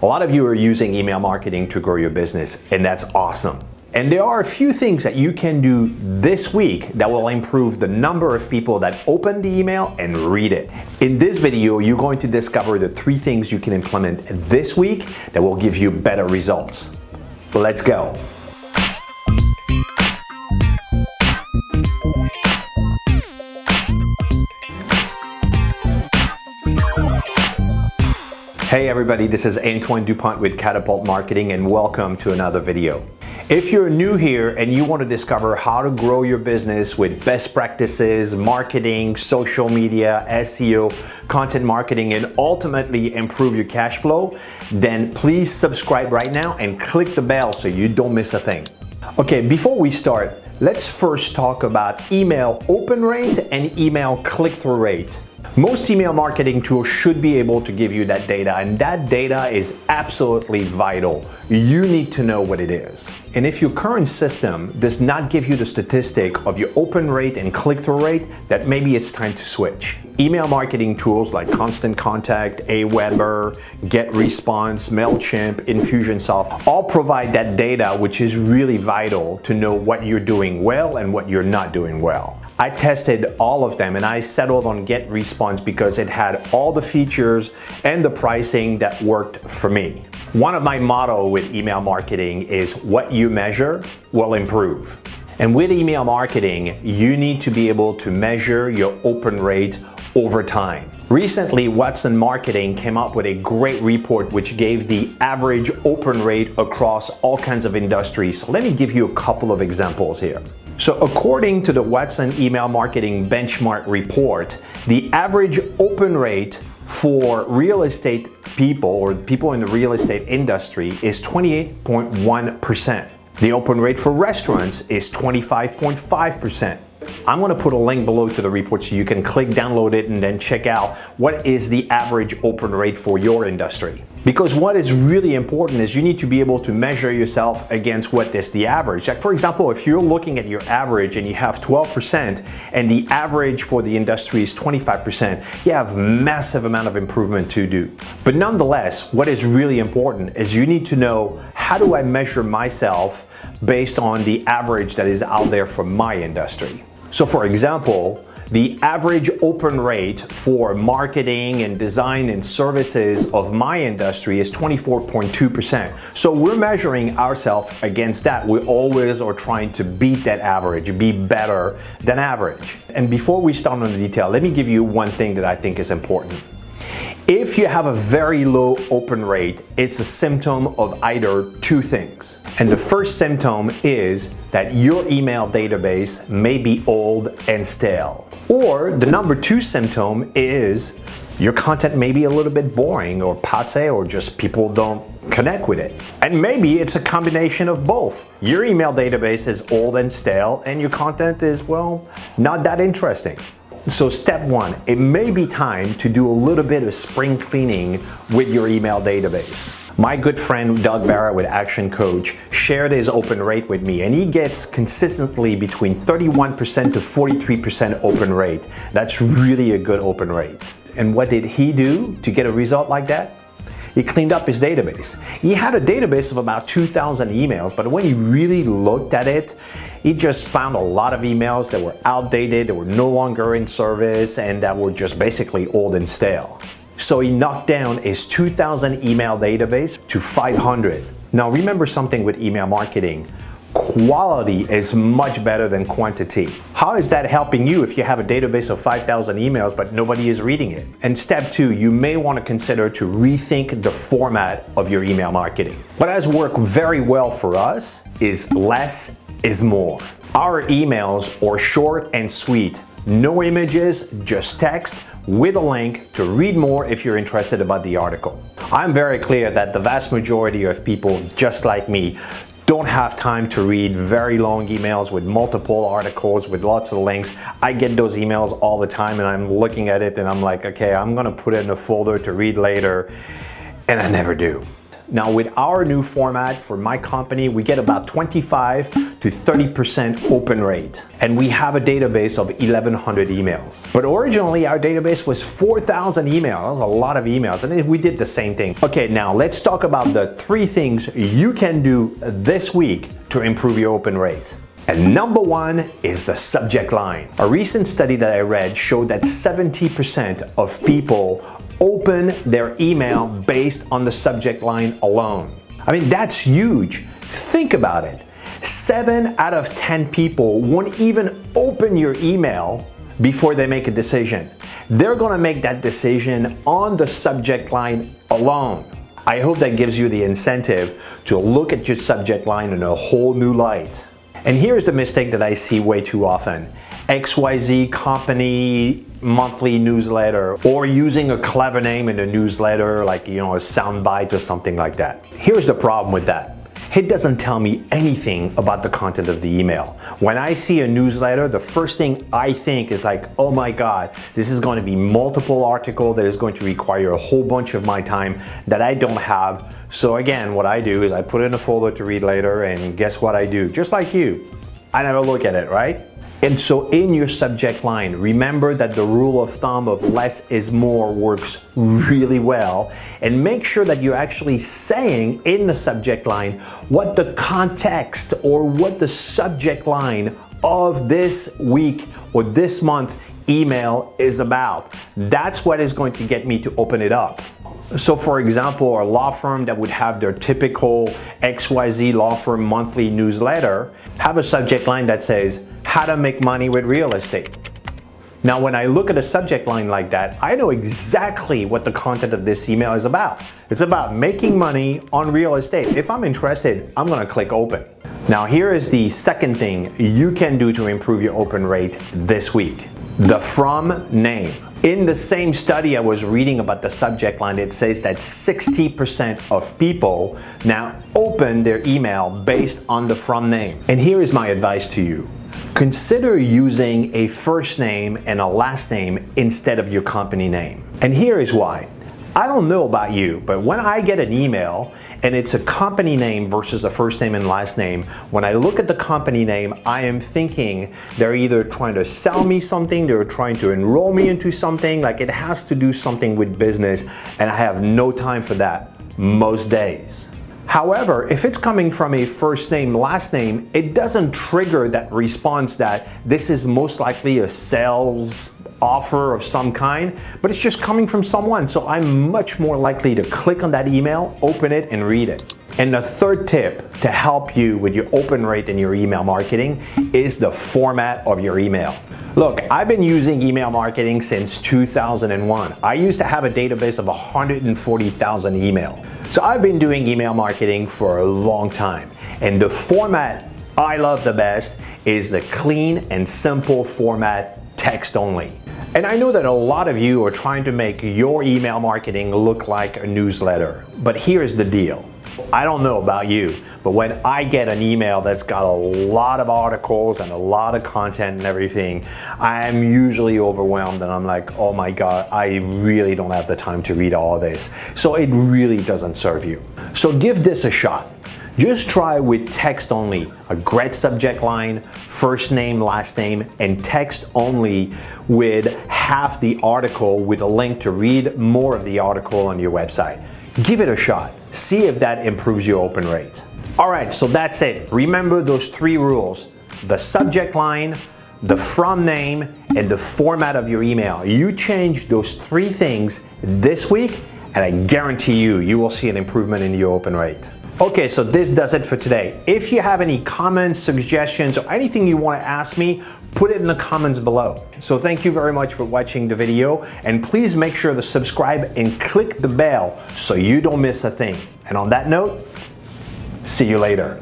A lot of you are using email marketing to grow your business, and that's awesome. And there are a few things that you can do this week that will improve the number of people that open the email and read it. In this video, you're going to discover the 3 things you can implement this week that will give you better results. Let's go. Hey everybody, this is Antoine Dupont with Katapult.Marketing and welcome to another video. If you're new here and you want to discover how to grow your business with best practices, marketing, social media, SEO, content marketing, and ultimately improve your cash flow, then please subscribe right now and click the bell so you don't miss a thing. Okay, before we start, let's first talk about email open rate and email click-through rate. Most email marketing tools should be able to give you that data, and that data is absolutely vital. You need to know what it is. And if your current system does not give you the statistic of your open rate and click-through rate, that maybe it's time to switch. Email marketing tools like Constant Contact, Aweber, GetResponse, MailChimp, Infusionsoft all provide that data, which is really vital to know what you're doing well and what you're not doing well. I tested all of them and I settled on GetResponse because it had all the features and the pricing that worked for me. One of my motto with email marketing is what you measure will improve. And with email marketing, you need to be able to measure your open rate over time. Recently, Watson Marketing came up with a great report which gave the average open rate across all kinds of industries. So let me give you a couple of examples here. So according to the Watson Email Marketing Benchmark Report, the average open rate for real estate people or people in the real estate industry is 28.1%. The open rate for restaurants is 25.5%. I'm going to put a link below to the report so you can click download it and then check out what is the average open rate for your industry. Because what is really important is you need to be able to measure yourself against what is the average. Like for example, if you're looking at your average and you have 12% and the average for the industry is 25%, you have massive amount of improvement to do. But nonetheless, what is really important is you need to know, how do I measure myself based on the average that is out there for my industry? So for example, the average open rate for marketing and design and services of my industry is 24.2%. So we're measuring ourselves against that. We always are trying to beat that average, be better than average. And before we start on the detail, let me give you one thing that I think is important. If you have a very low open rate, it's a symptom of either 2 things. And the first symptom is that your email database may be old and stale. Or the number 2 symptom is your content may be a little bit boring or passé, or just people don't connect with it. And maybe it's a combination of both. Your email database is old and stale and your content is, well, not that interesting. So step 1, it may be time to do a little bit of spring cleaning with your email database. My good friend Doug Barrett with Action Coach shared his open rate with me, and he gets consistently between 31% to 43% open rate. That's really a good open rate. And what did he do to get a result like that? He cleaned up his database. He had a database of about 2,000 emails, but when he really looked at it, he just found a lot of emails that were outdated, that were no longer in service, and that were just basically old and stale. So he knocked down his 2,000 email database to 500. Now remember something with email marketing. Quality is much better than quantity. How is that helping you if you have a database of 5,000 emails but nobody is reading it? And step 2, you may want to consider to rethink the format of your email marketing. What has worked very well for us is less is more. Our emails are short and sweet. No images, just text with a link to read more if you're interested about the article. I'm very clear that the vast majority of people just like me don't have time to read very long emails with multiple articles with lots of links. I get those emails all the time and I'm looking at it and I'm like, okay, I'm gonna put it in a folder to read later, and I never do. Now with our new format for my company, we get about 25 to 30% open rate. And we have a database of 1,100 emails. But originally our database was 4,000 emails. That was a lot of emails, and we did the same thing. Okay, now let's talk about the 3 things you can do this week to improve your open rate. And number 1 is the subject line. A recent study that I read showed that 70% of people open their email based on the subject line alone. I mean, that's huge. Think about it. 7 out of 10 people won't even open your email before they make a decision. They're gonna make that decision on the subject line alone. I hope that gives you the incentive to look at your subject line in a whole new light. And here's the mistake that I see way too often. XYZ company monthly newsletter, or using a clever name in a newsletter like, a soundbite or something like that. Here's the problem with that. It doesn't tell me anything about the content of the email. When I see a newsletter, the first thing I think is like, oh my God, this is going to be multiple articles that is going to require a whole bunch of my time that I don't have. So again, what I do is I put it in a folder to read later, and guess what I do? Just like you, I never look at it, right? And so in your subject line, remember that the rule of thumb of less is more works really well, and make sure that you're actually saying in the subject line what the context or what the subject line of this week or this month email is about. That's what is going to get me to open it up. So for example, a law firm that would have their typical XYZ law firm monthly newsletter have a subject line that says, how to make money with real estate. Now, when I look at a subject line like that, I know exactly what the content of this email is about. It's about making money on real estate. If I'm interested, I'm gonna click open. Now, here is the second thing you can do to improve your open rate this week. The from name. In the same study I was reading about the subject line, it says that 60% of people now open their email based on the from name. And here is my advice to you. Consider using a first name and a last name instead of your company name. And here is why. I don't know about you, but when I get an email and it's a company name versus a first name and last name, when I look at the company name, I am thinking they're either trying to sell me something, they're trying to enroll me into something, like it has to do something with business, and I have no time for that most days. However, if it's coming from a first name, last name, it doesn't trigger that response that this is most likely a sales offer of some kind, but it's just coming from someone. So I'm much more likely to click on that email, open it, and read it. And the third tip to help you with your open rate in your email marketing is the format of your email. Look, I've been using email marketing since 2001. I used to have a database of 140,000 emails. So I've been doing email marketing for a long time. And the format I love the best is the clean and simple format, text only. And I know that a lot of you are trying to make your email marketing look like a newsletter. But here's the deal. I don't know about you, but when I get an email that's got a lot of articles and a lot of content and everything, I'm usually overwhelmed and I'm like, oh my God, I really don't have the time to read all this. So it really doesn't serve you. So give this a shot. Just try with text only, a great subject line, first name, last name, and text only with half the article with a link to read more of the article on your website. Give it a shot. See if that improves your open rate. All right, so that's it. Remember those 3 rules: the subject line, the from name, and the format of your email. You change those 3 things this week, and I guarantee you, you will see an improvement in your open rate. Okay, so this does it for today. If you have any comments, suggestions, or anything you want to ask me, put it in the comments below. So thank you very much for watching the video, and please make sure to subscribe and click the bell so you don't miss a thing. And on that note, see you later.